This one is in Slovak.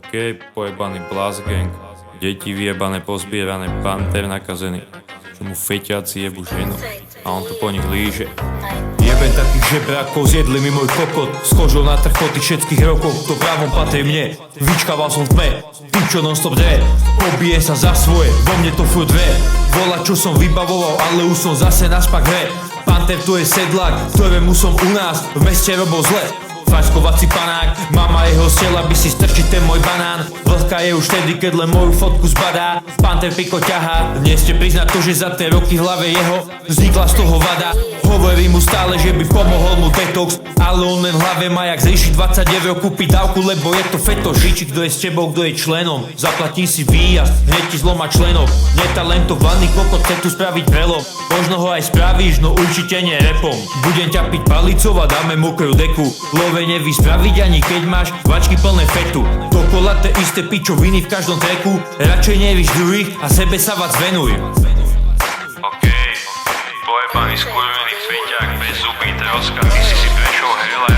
OK, pojebaný Blast Gang. Deti vyjebané, pozbierané, panter nakazený. Čo mu feťáci jebu ženu a on to po nich líže. Jeben takých žebrákov, zjedli mi môj kokot. S kožou na trh po tých všetkých rokoch, to právom patrí mne. Vyčkával som v tme, tým čo non-stop dre. Pobije sa za svoje, vo mne to furt dve. Volá čo som vybavoval, ale už som zase naspak hre. Panter to je sedlák, ktorému som u nás v meste robil zle. Faškovací panák, mama jeho chcela by si strčiť ten môj banán. Vlhka je už vtedy, keď len moju fotku zbadá. Panter piko ťahá, dnes ste priznať to, že za tie roky v hlave jeho vznikla z toho vada. Hovorím mu stále, že by pomohol mu detox, ale on len v hlave má jak zrišiť 20 eur kúpiť dávku, lebo je to feto. Žiči, kto je s tebou, kto je členom. Zaplatím si výjazd, hneď ti zloma členov. Netalentovaný kokot chce tu spraviť prelom. Možno ho aj spravíš, no určite nie repom. Budem ťa piť palicov a dáme mokrú deku. Love nevíš spraviť ani keď máš vačky plné fetu. Dokola te isté pičoviny v každom treku. Radšej nevíš druhých a sebe sa vás venuj. OK, pojebaný skurvený feťák bez zuby troska. Ty si prešiel hell a